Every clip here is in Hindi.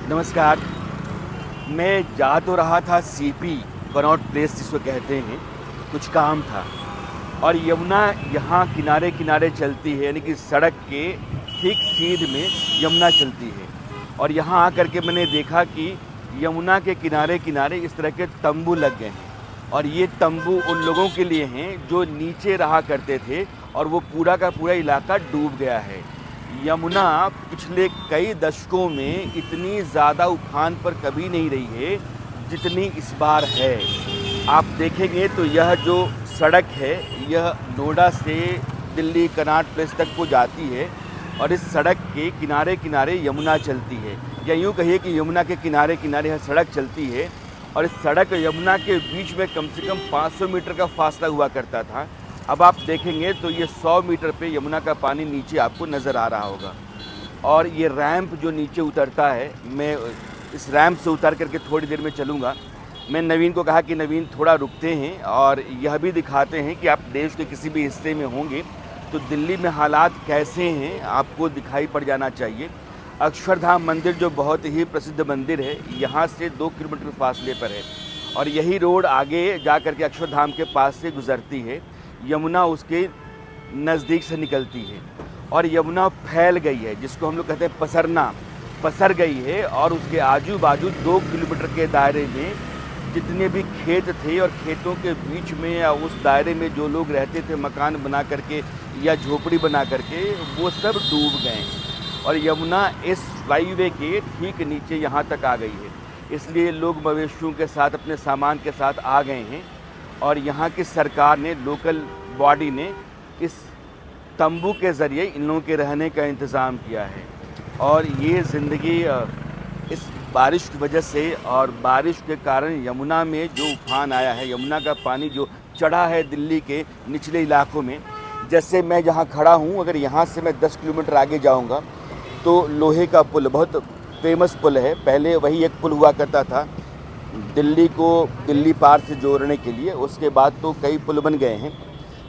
नमस्कार। मैं जा तो रहा था सीपी कनॉट प्लेस जिसको कहते हैं, कुछ काम था और यमुना यहाँ किनारे किनारे चलती है, यानी कि सड़क के ठीक सीध में यमुना चलती है। और यहाँ आकर के मैंने देखा कि यमुना के किनारे किनारे इस तरह के तंबू लग गए हैं और ये तंबू उन लोगों के लिए हैं जो नीचे रहा करते थे और वो पूरा का पूरा इलाका डूब गया है। यमुना पिछले कई दशकों में इतनी ज़्यादा उफान पर कभी नहीं रही है जितनी इस बार है। आप देखेंगे तो यह जो सड़क है यह नोएडा से दिल्ली कनॉट प्लेस तक को जाती है और इस सड़क के किनारे किनारे यमुना चलती है, या यूँ कहिए कि यमुना के किनारे किनारे यह सड़क चलती है। और इस सड़क यमुना के बीच में कम से कम 500 मीटर का फासला हुआ करता था। अब आप देखेंगे तो ये 100 मीटर पे यमुना का पानी नीचे आपको नज़र आ रहा होगा। और ये रैंप जो नीचे उतरता है, मैं इस रैंप से उतर करके थोड़ी देर में चलूँगा। मैं नवीन को कहा कि नवीन थोड़ा रुकते हैं और यह भी दिखाते हैं कि आप देश के किसी भी हिस्से में होंगे तो दिल्ली में हालात कैसे हैं आपको दिखाई पड़ जाना चाहिए। अक्षरधाम मंदिर जो बहुत ही प्रसिद्ध मंदिर है, यहाँ से 2 किलोमीटर फासले पर है और यही रोड आगे जा कर के अक्षरधाम के पास से गुजरती है। यमुना उसके नज़दीक से निकलती है और यमुना फैल गई है, जिसको हम लोग कहते हैं पसरना, पसर गई है। और उसके आजू बाजू 2 किलोमीटर के दायरे में जितने भी खेत थे और खेतों के बीच में या उस दायरे में जो लोग रहते थे मकान बना करके या झोपड़ी बना करके, वो सब डूब गए हैं। और यमुना इस फ्लाईवे के ठीक नीचे यहाँ तक आ गई है, इसलिए लोग मवेशियों के साथ अपने सामान के साथ आ गए हैं। और यहाँ की सरकार ने, लोकल बॉडी ने इस तंबू के ज़रिए इन लोगों के रहने का इंतज़ाम किया है। और ये ज़िंदगी इस बारिश की वजह से और बारिश के कारण यमुना में जो उफान आया है, यमुना का पानी जो चढ़ा है दिल्ली के निचले इलाकों में, जैसे मैं जहाँ खड़ा हूँ, अगर यहाँ से मैं 10 किलोमीटर आगे जाऊँगा तो लोहे का पुल, बहुत फेमस पुल है, पहले वही एक पुल हुआ करता था दिल्ली को दिल्ली पार से जोड़ने के लिए। उसके बाद तो कई पुल बन गए हैं,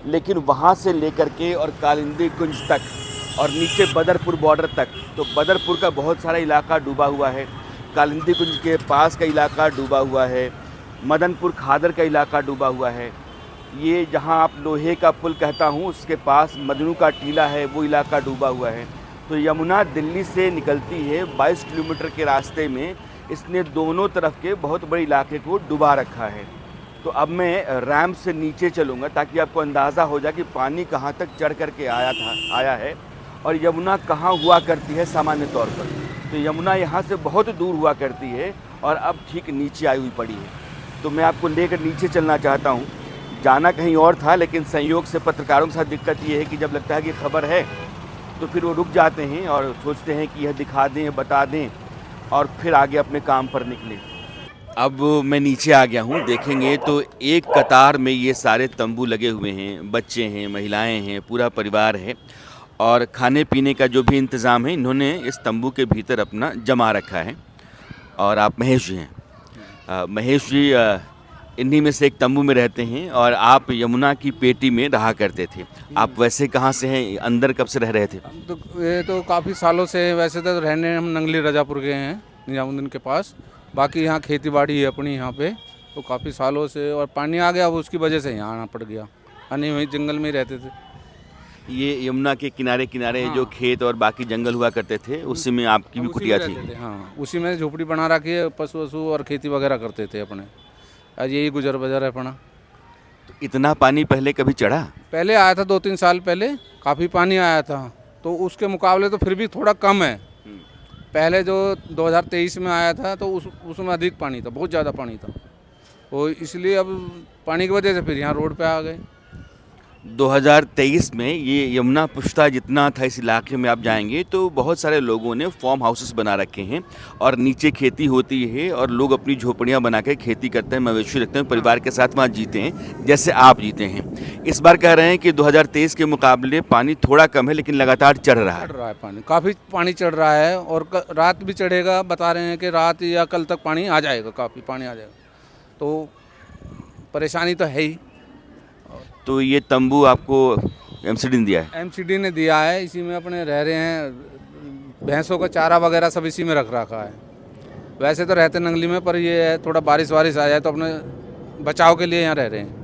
लेकिन वहाँ से लेकर के और कालिंदी कुंज तक और नीचे बदरपुर बॉर्डर तक, तो बदरपुर का बहुत सारा इलाका डूबा हुआ है, कालिंदी कुंज के पास का इलाका डूबा हुआ है, मदनपुर खादर का इलाका डूबा हुआ है। ये जहाँ आप लोहे का पुल कहता हूँ उसके पास मजनू का टीला है, वो इलाका डूबा हुआ है। तो यमुना दिल्ली से निकलती है 22 किलोमीटर के रास्ते में, इसने दोनों तरफ के बहुत बड़े इलाके को डुबा रखा है। तो अब मैं रैंप से नीचे चलूँगा ताकि आपको अंदाज़ा हो जाए कि पानी कहाँ तक चढ़ करके आया है और यमुना कहाँ हुआ करती है सामान्य तौर पर। तो यमुना यहाँ से बहुत दूर हुआ करती है और अब ठीक नीचे आई हुई पड़ी है। तो मैं आपको लेकर नीचे चलना चाहता हूँ। जाना कहीं और था, लेकिन संयोग से पत्रकारों के साथ दिक्कत ये है कि जब लगता है कि खबर है तो फिर वो रुक जाते हैं और सोचते हैं कि यह दिखा दें, बता दें और फिर आगे अपने काम पर निकले। अब मैं नीचे आ गया हूँ, देखेंगे तो एक कतार में ये सारे तंबू लगे हुए हैं, बच्चे हैं, महिलाएं हैं, पूरा परिवार है और खाने पीने का जो भी इंतज़ाम है इन्होंने इस तंबू के भीतर अपना जमा रखा है। और आप महेश जी हैं, महेश जी इन्हीं में से एक तंबू में रहते हैं और आप यमुना की पेटी में रहा करते थे। आप वैसे कहाँ से हैं, अंदर कब से रह रहे थे? तो ये तो काफ़ी सालों से, वैसे तो रहने हम नंगली रजापुर के हैं, निजामुद्दीन के पास। बाकी यहाँ खेती बाड़ी है अपनी यहाँ पे, तो काफ़ी सालों से। और पानी आ गया, अब उसकी वजह से यहाँ आना पड़ गया, यानी वहीं जंगल में ही रहते थे। ये यमुना के किनारे किनारे जो खेत और बाकी जंगल हुआ करते थे, उसी में आपकी भी कुटिया थी? हाँ, उसी में झोपड़ी बना रखी है, पशु वशु और खेती वगैरह करते थे अपने। आज यही गुजर बजर है अपना। तो इतना पानी पहले कभी चढ़ा? पहले आया था 2-3 साल पहले, काफ़ी पानी आया था, तो उसके मुकाबले तो फिर भी थोड़ा कम है। पहले जो 2023 में आया था तो उसमें अधिक पानी था, बहुत ज़्यादा पानी था, तो इसलिए अब पानी की वजह से फिर यहाँ रोड पे आ गए। 2023 में ये यमुना पुष्टा जितना था इस इलाके में आप जाएंगे तो बहुत सारे लोगों ने फार्म हाउसेस बना रखे हैं और नीचे खेती होती है और लोग अपनी झोपड़ियां बना के खेती करते हैं, मवेशी रखते हैं, परिवार के साथ वहाँ जीते हैं जैसे आप जीते हैं। इस बार कह रहे हैं कि 2023 के मुकाबले पानी थोड़ा कम है, लेकिन लगातार चढ़ रहा है। पानी काफ़ी पानी चढ़ रहा है और रात भी चढ़ेगा, बता रहे हैं कि रात या कल तक पानी आ जाएगा, काफ़ी पानी आ जाएगा, तो परेशानी तो है ही। तो ये तंबू आपको एमसीडी ने दिया है? एमसीडी ने दिया है, इसी में अपने रह रहे हैं, भैंसों का चारा वगैरह सब इसी में रख रखा है। वैसे तो रहते नंगली में, पर ये है थोड़ा बारिश वारिश आ जाए तो अपने बचाव के लिए यहाँ रह रहे हैं।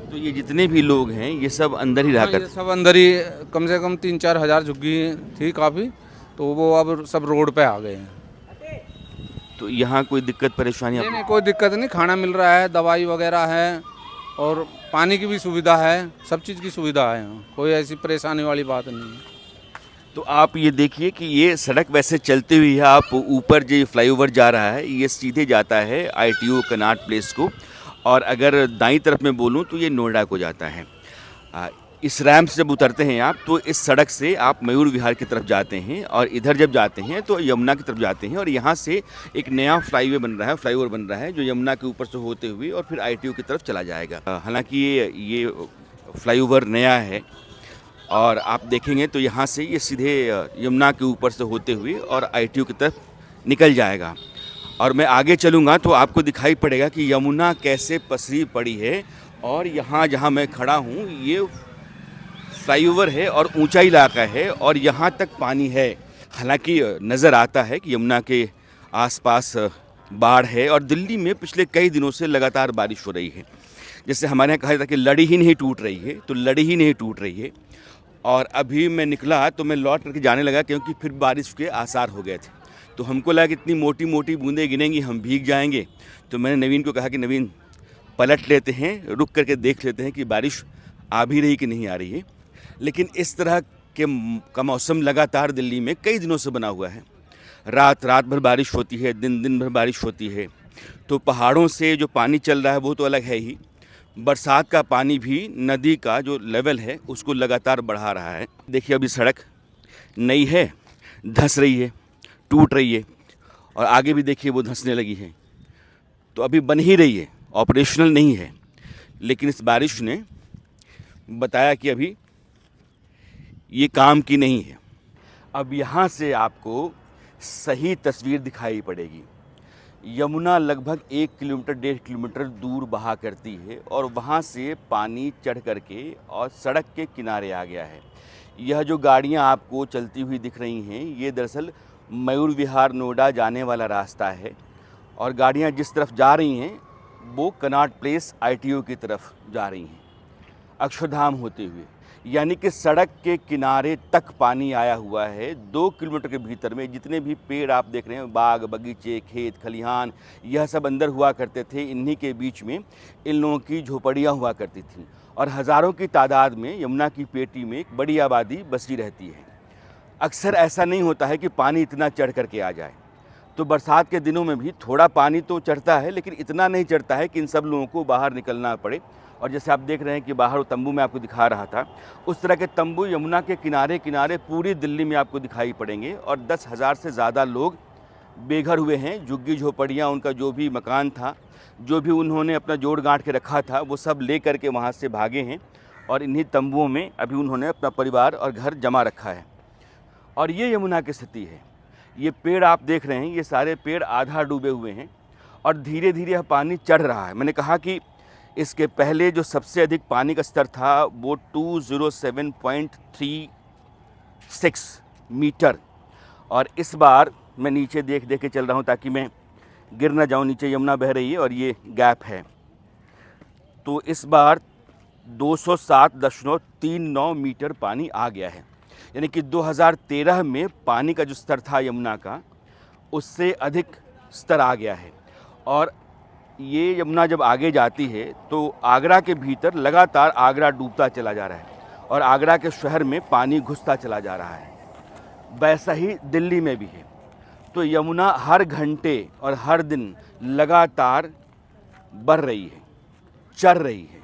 तो ये जितने भी लोग हैं ये सब अंदर ही रहा हाँ, ये करते सब अंदर ही, कम से कम 3-4 हज़ार झुग्गी थी काफ़ी, तो वो अब सब रोड पे आ गए हैं। तो यहाँ कोई दिक्कत परेशानी नहीं आप नहीं, कोई दिक्कत नहीं, खाना मिल रहा है, दवाई वगैरह है, और पानी की भी सुविधा है, सब चीज़ की सुविधा है यहाँ, कोई ऐसी परेशानी वाली बात नहीं है। तो आप ये देखिए कि ये सड़क वैसे चलती हुई है, आप ऊपर जो फ्लाईओवर जा रहा है ये सीधे जाता है ITO कनॉट प्लेस को, और अगर दाईं तरफ में बोलूँ तो ये नोएडा को जाता है। इस रैम्प से जब उतरते हैं आप तो इस सड़क से आप मयूर विहार की तरफ जाते हैं, और इधर जब जाते हैं तो यमुना की तरफ जाते हैं, और यहाँ से एक नया फ्लाईओवर बन रहा है जो यमुना के ऊपर से होते हुए और फिर ITO की तरफ चला जाएगा। हालांकि ये फ्लाईओवर नया है, और आप देखेंगे तो यहाँ से ये सीधे यमुना के ऊपर से होते हुए और ITO की तरफ निकल जाएगा। और मैं आगे चलूँगा तो आपको दिखाई पड़ेगा कि यमुना कैसे पसरी पड़ी है, और यहाँ जहाँ मैं खड़ा हूँ ये फ्लाईओवर है और ऊंचा इलाका है और यहाँ तक पानी है। हालांकि नज़र आता है कि यमुना के आसपास बाढ़ है, और दिल्ली में पिछले कई दिनों से लगातार बारिश हो रही है। जैसे हमारे यहाँ कहा जाता है कि लड़ी ही नहीं टूट रही है, तो लड़ी ही नहीं टूट रही है। और अभी मैं निकला तो मैं लौट करके जाने लगा, क्योंकि फिर बारिश के आसार हो गए थे। तो हमको लगा कि इतनी मोटी मोटी बूंदें गिनेंगी, हम भीग जाएंगे। तो मैंने नवीन को कहा कि नवीन पलट लेते हैं, रुक करके देख लेते हैं कि बारिश आ भी रही कि नहीं आ रही है। लेकिन इस तरह का मौसम लगातार दिल्ली में कई दिनों से बना हुआ है। रात भर बारिश होती है, दिन भर बारिश होती है। तो पहाड़ों से जो पानी चल रहा है वो तो अलग है ही, बरसात का पानी भी नदी का जो लेवल है उसको लगातार बढ़ा रहा है। देखिए अभी सड़क नई है, धंस रही है, टूट रही है, और आगे भी देखिए वो धंसने लगी है। तो अभी बन ही रही है, ऑपरेशनल नहीं है। लेकिन इस बारिश ने बताया कि अभी ये काम की नहीं है। अब यहाँ से आपको सही तस्वीर दिखाई पड़ेगी। यमुना लगभग 1 किलोमीटर 1.5 किलोमीटर दूर बहा करती है, और वहाँ से पानी चढ़ करके और सड़क के किनारे आ गया है। यह जो गाड़ियाँ आपको चलती हुई दिख रही हैं ये दरअसल मयूर विहार नोएडा जाने वाला रास्ता है, और गाड़ियाँ जिस तरफ जा रही हैं वो कनॉट प्लेस ITO की तरफ जा रही हैं, अक्षरधाम होते हुए। यानी कि सड़क के किनारे तक पानी आया हुआ है। 2 किलोमीटर के भीतर में जितने भी पेड़ आप देख रहे हैं, बाग बगीचे, खेत खलिहान, यह सब अंदर हुआ करते थे। इन्हीं के बीच में इन लोगों की झोपड़ियाँ हुआ करती थीं, और हज़ारों की तादाद में यमुना की पेटी में एक बड़ी आबादी बसी रहती है। अक्सर ऐसा नहीं होता है कि पानी इतना चढ़ करके आ जाए। तो बरसात के दिनों में भी थोड़ा पानी तो चढ़ता है, लेकिन इतना नहीं चढ़ता है कि इन सब लोगों को बाहर निकलना पड़े। और जैसे आप देख रहे हैं कि बाहर वो तंबू मैं आपको दिखा रहा था, उस तरह के तंबू यमुना के किनारे किनारे पूरी दिल्ली में आपको दिखाई पड़ेंगे। और 10,000 से ज़्यादा लोग बेघर हुए हैं। झुग्गी झोपड़ियाँ, उनका जो भी मकान था, जो भी उन्होंने अपना जोड़ गांठ के रखा था, वो सब ले करके वहाँ से भागे हैं, और इन्हीं तंबुओं में अभी उन्होंने अपना परिवार और घर जमा रखा है। और ये यमुना की स्थिति है। ये पेड़ आप देख रहे हैं, ये सारे पेड़ आधा डूबे हुए हैं, और धीरे धीरे यह पानी चढ़ रहा है। मैंने कहा कि इसके पहले जो सबसे अधिक पानी का स्तर था वो 207.36 मीटर, और इस बार मैं नीचे देख के चल रहा हूँ ताकि मैं गिर ना जाऊँ। नीचे यमुना बह रही है और ये गैप है। तो इस बार 207.39 मीटर पानी आ गया है। यानी कि 2013 में पानी का जो स्तर था यमुना का, उससे अधिक स्तर आ गया है। और ये यमुना जब आगे जाती है तो आगरा के भीतर लगातार आगरा डूबता चला जा रहा है, और आगरा के शहर में पानी घुसता चला जा रहा है। वैसा ही दिल्ली में भी है। तो यमुना हर घंटे और हर दिन लगातार बढ़ रही है, चढ़ रही है,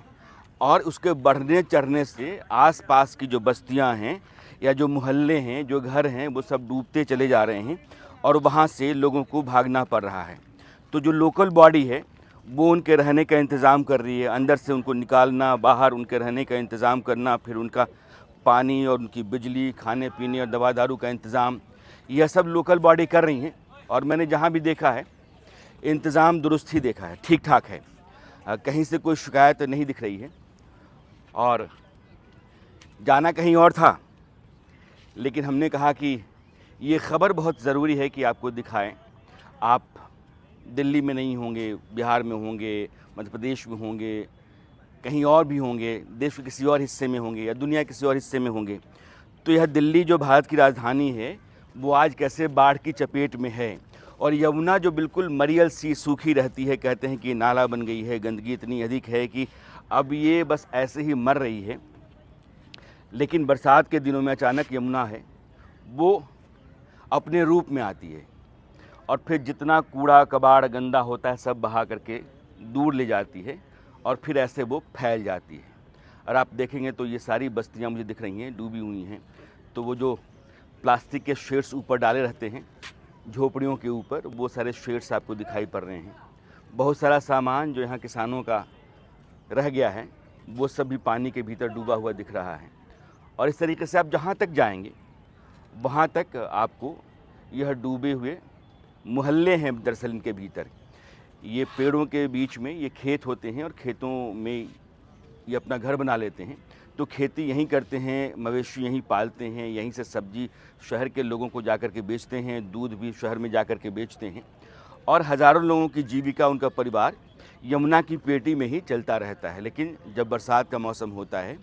और उसके बढ़ने चढ़ने से आसपास की जो बस्तियां हैं या जो मोहल्ले हैं, जो घर हैं, वो सब डूबते चले जा रहे हैं, और वहाँ से लोगों को भागना पड़ रहा है। तो जो लोकल बॉडी है वो उनके रहने का इंतज़ाम कर रही है, अंदर से उनको निकालना, बाहर उनके रहने का इंतज़ाम करना, फिर उनका पानी और उनकी बिजली, खाने पीने और दवा दारू का इंतज़ाम, यह सब लोकल बॉडी कर रही हैं। और मैंने जहाँ भी देखा है इंतज़ाम दुरुस्त ही देखा है, ठीक ठाक है, कहीं से कोई शिकायत नहीं दिख रही है। और जाना कहीं और था, लेकिन हमने कहा कि ये ख़बर बहुत ज़रूरी है कि आपको दिखाएं। आप दिल्ली में नहीं होंगे, बिहार में होंगे, मध्य प्रदेश में होंगे, कहीं और भी होंगे, देश के किसी और हिस्से में होंगे या दुनिया के किसी और हिस्से में होंगे, तो यह दिल्ली जो भारत की राजधानी है वो आज कैसे बाढ़ की चपेट में है। और यमुना जो बिल्कुल मरियल सी सूखी रहती है, कहते हैं कि नाला बन गई है, गंदगी इतनी अधिक है कि अब ये बस ऐसे ही मर रही है। लेकिन बरसात के दिनों में अचानक यमुना है वो अपने रूप में आती है और फिर जितना कूड़ा कबाड़ गंदा होता है सब बहा करके दूर ले जाती है और फिर ऐसे वो फैल जाती है। और आप देखेंगे तो ये सारी बस्तियां मुझे दिख रही हैं डूबी हुई हैं। तो वो जो प्लास्टिक के शेड्स ऊपर डाले रहते हैं झोपड़ियों के ऊपर, वो सारे शेड्स आपको दिखाई पड़ रहे हैं। बहुत सारा सामान जो यहाँ किसानों का रह गया है वो सब भी पानी के भीतर डूबा हुआ दिख रहा है। और इस तरीके से आप जहाँ तक जाएंगे वहाँ तक आपको यह डूबे हुए मोहल्ले हैं। दरअसल इनके भीतर ये पेड़ों के बीच में ये खेत होते हैं और खेतों में ये अपना घर बना लेते हैं। तो खेती यहीं करते हैं, मवेशी यहीं पालते हैं, यहीं से सब्जी शहर के लोगों को जाकर के बेचते हैं, दूध भी शहर में जाकर के बेचते हैं और हज़ारों लोगों की जीविका, उनका परिवार यमुना की पेटी में ही चलता रहता है। लेकिन जब बरसात का मौसम होता है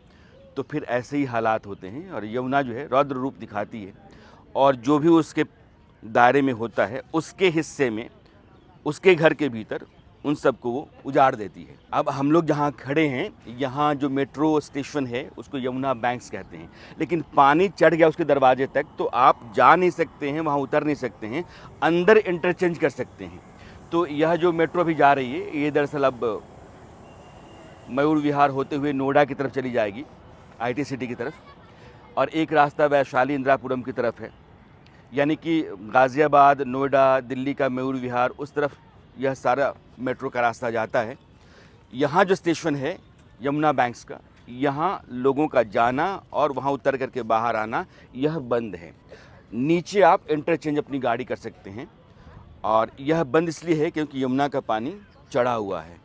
तो फिर ऐसे ही हालात होते हैं और यमुना जो है रौद्र रूप दिखाती है और जो भी उसके दायरे में होता है उसके हिस्से में, उसके घर के भीतर उन सबको वो उजाड़ देती है। अब हम लोग जहाँ खड़े हैं यहाँ जो मेट्रो स्टेशन है उसको यमुना बैंक्स कहते हैं, लेकिन पानी चढ़ गया उसके दरवाजे तक तो आप जा नहीं सकते हैं, वहाँ उतर नहीं सकते हैं, अंदर इंटरचेंज कर सकते हैं। तो यह जो मेट्रो अभी जा रही है ये दरअसल अब मयूर विहार होते हुए नोएडा की तरफ चली जाएगी, IT सिटी की तरफ, और एक रास्ता वैशाली इंदिरापुरम की तरफ है। यानी कि गाज़ियाबाद, नोएडा, दिल्ली का मयूर विहार उस तरफ यह सारा मेट्रो का रास्ता जाता है। यहाँ जो स्टेशन है यमुना बैंक्स का, यहाँ लोगों का जाना और वहाँ उतर करके बाहर आना यह बंद है। नीचे आप इंटरचेंज अपनी गाड़ी कर सकते हैं और यह बंद इसलिए है क्योंकि यमुना का पानी चढ़ा हुआ है।